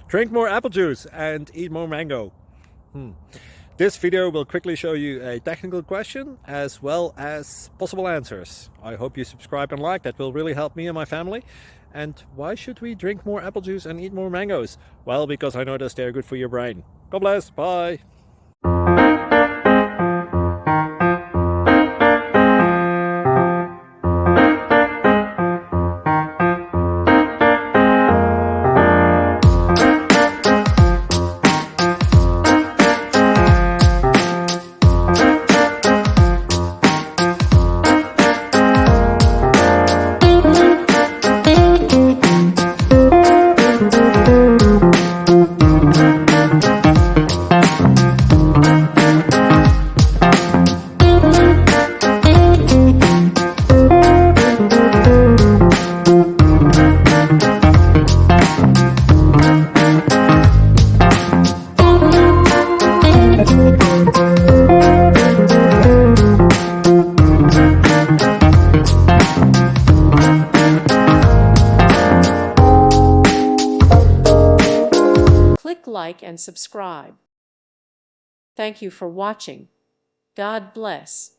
Drink more apple juice and eat more mango. This video will quickly show you a technical question as well as possible answers. I hope you subscribe and like, that will really help me and my family. And why should we drink more apple juice and eat more mangoes? Well, because I noticed they're good for your brain. God bless, bye. Click like and subscribe. Thank you for watching. God bless.